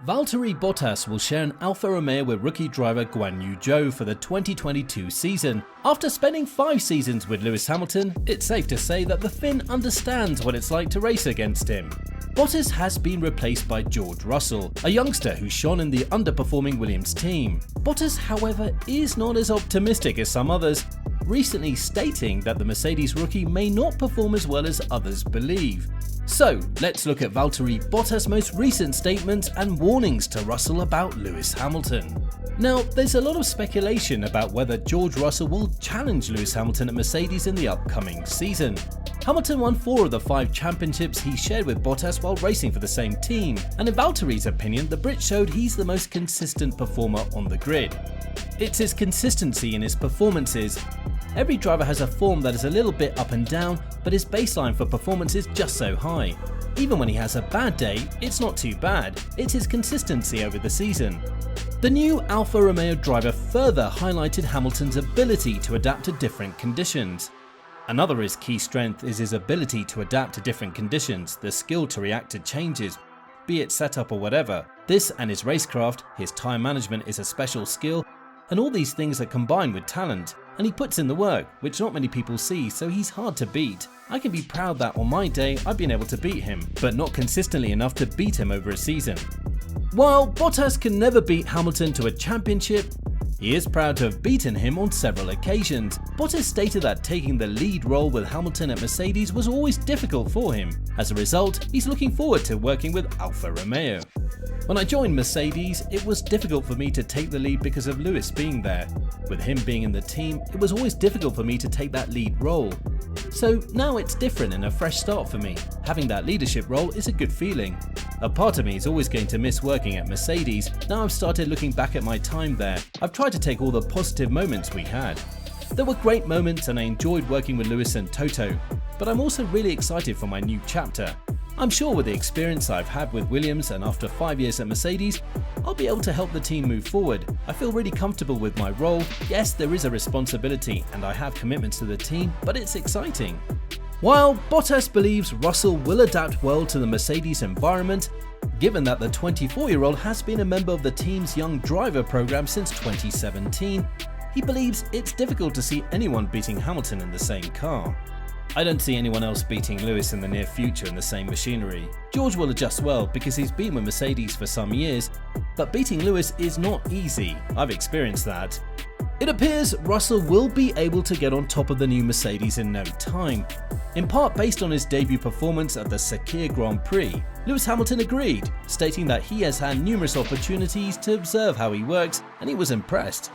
Valtteri Bottas will share an Alfa Romeo with rookie driver Guan Yu Zhou for the 2022 season. After spending 5 seasons with Lewis Hamilton, it's safe to say that the Finn understands what it's like to race against him. Bottas has been replaced by George Russell, a youngster who shone in the underperforming Williams team. Bottas, however, is not as optimistic as some others, recently stating that the Mercedes rookie may not perform as well as others believe. So, let's look at Valtteri Bottas' most recent statements and warnings to Russell about Lewis Hamilton. Now, there's a lot of speculation about whether George Russell will challenge Lewis Hamilton at Mercedes in the upcoming season. Hamilton won 4 of the 5 championships he shared with Bottas while racing for the same team, and in Valtteri's opinion, the Brit showed he's the most consistent performer on the grid. It's his consistency in his performances. Every driver has a form that is a little bit up and down, but his baseline for performance is just so high. Even when he has a bad day, it's not too bad. It's his consistency over the season. The new Alfa Romeo driver further highlighted Hamilton's ability to adapt to different conditions. Another of his key strength is his ability to adapt to different conditions, the skill to react to changes, be it setup or whatever. This and his racecraft, his time management is a special skill, and all these things are combined with talent. And he puts in the work, which not many people see, so he's hard to beat. I can be proud that on my day I've been able to beat him, but not consistently enough to beat him over a season. While Bottas can never beat Hamilton to a championship, he is proud to have beaten him on several occasions. Bottas stated that taking the lead role with Hamilton at Mercedes was always difficult for him. As a result, he's looking forward to working with Alfa Romeo. When I joined Mercedes, it was difficult for me to take the lead because of Lewis being there. With him being in the team, it was always difficult for me to take that lead role. So now it's different and a fresh start for me. Having that leadership role is a good feeling. A part of me is always going to miss working at Mercedes. Now I've started looking back at my time there. I've tried to take all the positive moments we had. There were great moments and I enjoyed working with Lewis and Toto, but I'm also really excited for my new chapter. I'm sure with the experience I've had with Williams and after 5 years at Mercedes, I'll be able to help the team move forward. I feel really comfortable with my role. Yes, there is a responsibility and I have commitments to the team, but it's exciting. While Bottas believes Russell will adapt well to the Mercedes environment, given that the 24-year-old has been a member of the team's young driver program since 2017, he believes it's difficult to see anyone beating Hamilton in the same car. I don't see anyone else beating Lewis in the near future in the same machinery. George will adjust well because he's been with Mercedes for some years, but beating Lewis is not easy. I've experienced that. It appears Russell will be able to get on top of the new Mercedes in no time, in part based on his debut performance at the Sakir Grand Prix. Lewis Hamilton agreed, stating that he has had numerous opportunities to observe how he works and he was impressed.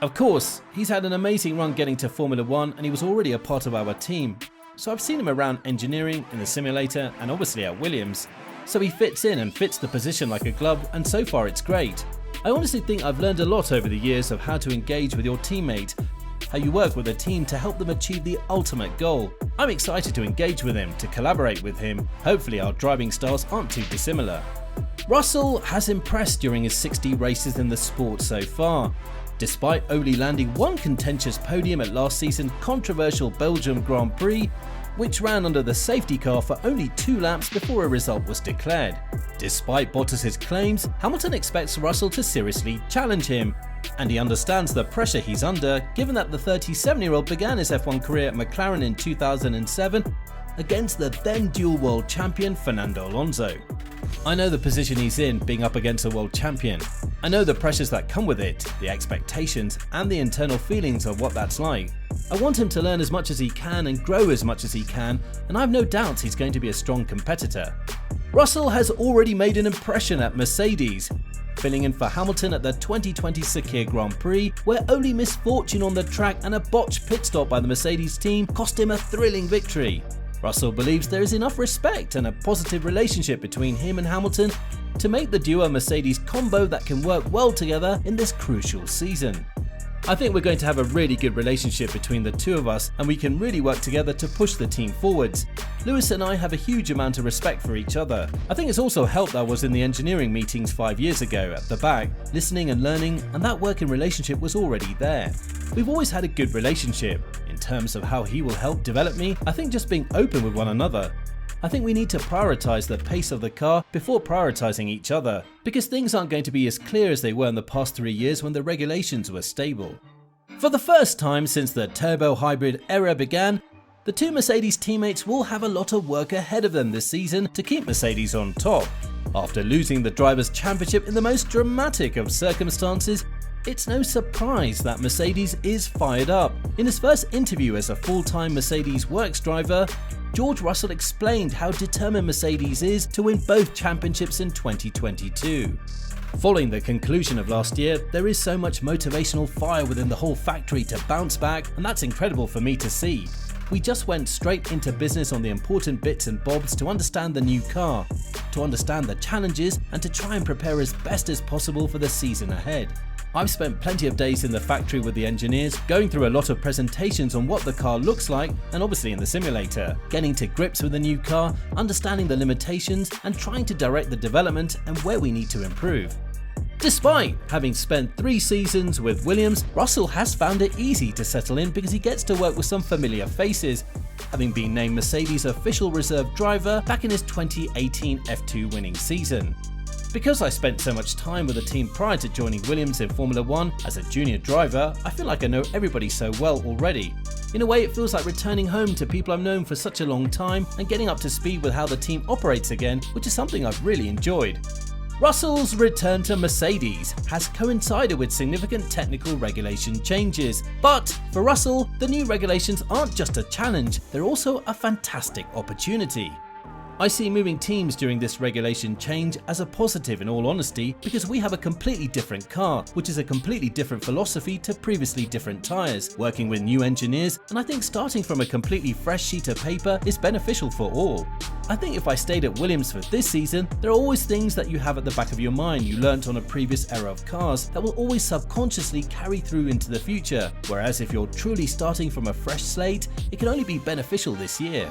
Of course, he's had an amazing run getting to Formula 1 and he was already a part of our team, so I've seen him around engineering, in the simulator and obviously at Williams. So he fits in and fits the position like a glove, and so far it's great. I honestly think I've learned a lot over the years of how to engage with your teammate, how you work with a team to help them achieve the ultimate goal. I'm excited to engage with him, to collaborate with him. Hopefully our driving styles aren't too dissimilar. Russell has impressed during his 60 races in the sport so far. Despite only landing one contentious podium at last season's controversial Belgium Grand Prix, which ran under the safety car for only 2 laps before a result was declared. Despite Bottas' claims, Hamilton expects Russell to seriously challenge him, and he understands the pressure he's under given that the 37-year-old began his F1 career at McLaren in 2007 against the then dual world champion Fernando Alonso. I know the position he's in, being up against a world champion. I know the pressures that come with it, the expectations and the internal feelings of what that's like. I want him to learn as much as he can and grow as much as he can, and I have no doubts he's going to be a strong competitor. Russell has already made an impression at Mercedes, filling in for Hamilton at the 2020 Sakir Grand Prix, where only misfortune on the track and a botched pit stop by the Mercedes team cost him a thrilling victory. Russell believes there is enough respect and a positive relationship between him and Hamilton to make the duo a Mercedes combo that can work well together in this crucial season. I think we're going to have a really good relationship between the two of us and we can really work together to push the team forwards. Lewis and I have a huge amount of respect for each other. I think it's also helped that I was in the engineering meetings 5 years ago at the back, listening and learning, and that working relationship was already there. We've always had a good relationship. In terms of how he will help develop me, I think just being open with one another. I think we need to prioritise the pace of the car before prioritising each other, because things aren't going to be as clear as they were in the past 3 years when the regulations were stable. For the first time since the turbo hybrid era began, the two Mercedes teammates will have a lot of work ahead of them this season to keep Mercedes on top. After losing the Drivers' Championship in the most dramatic of circumstances, it's no surprise that Mercedes is fired up. In his first interview as a full-time Mercedes Works driver, George Russell explained how determined Mercedes is to win both championships in 2022. Following the conclusion of last year, there is so much motivational fire within the whole factory to bounce back, and that's incredible for me to see. We just went straight into business on the important bits and bobs to understand the new car, to understand the challenges, and to try and prepare as best as possible for the season ahead. I've spent plenty of days in the factory with the engineers, going through a lot of presentations on what the car looks like, and obviously in the simulator, getting to grips with the new car, understanding the limitations, and trying to direct the development and where we need to improve. Despite having spent 3 seasons with Williams, Russell has found it easy to settle in because he gets to work with some familiar faces, having been named Mercedes' official reserve driver back in his 2018 F2 winning season. Because I spent so much time with the team prior to joining Williams in Formula 1 as a junior driver, I feel like I know everybody so well already. In a way, it feels like returning home to people I've known for such a long time and getting up to speed with how the team operates again, which is something I've really enjoyed. Russell's return to Mercedes has coincided with significant technical regulation changes, but for Russell, the new regulations aren't just a challenge, they're also a fantastic opportunity. I see moving teams during this regulation change as a positive in all honesty, because we have a completely different car, which is a completely different philosophy to previously different tyres, working with new engineers, and I think starting from a completely fresh sheet of paper is beneficial for all. I think if I stayed at Williams for this season, there are always things that you have at the back of your mind you learnt on a previous era of cars that will always subconsciously carry through into the future, whereas if you're truly starting from a fresh slate, it can only be beneficial this year.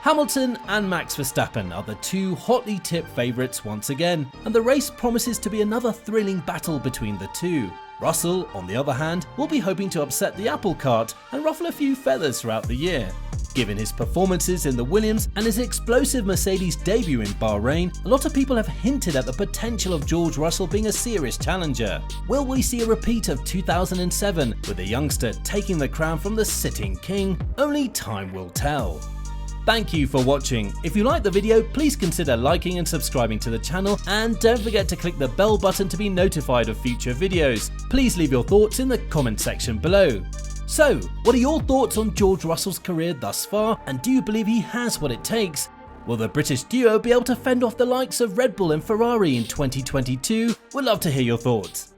Hamilton and Max Verstappen are the two hotly tipped favourites once again, and the race promises to be another thrilling battle between the two. Russell, on the other hand, will be hoping to upset the apple cart and ruffle a few feathers throughout the year. Given his performances in the Williams and his explosive Mercedes debut in Bahrain, a lot of people have hinted at the potential of George Russell being a serious challenger. Will we see a repeat of 2007 with the youngster taking the crown from the sitting king? Only time will tell. Thank you for watching. If you liked the video, please consider liking and subscribing to the channel, and don't forget to click the bell button to be notified of future videos. Please leave your thoughts in the comment section below. So, what are your thoughts on George Russell's career thus far, and do you believe he has what it takes? Will the British duo be able to fend off the likes of Red Bull and Ferrari in 2022? We'd love to hear your thoughts.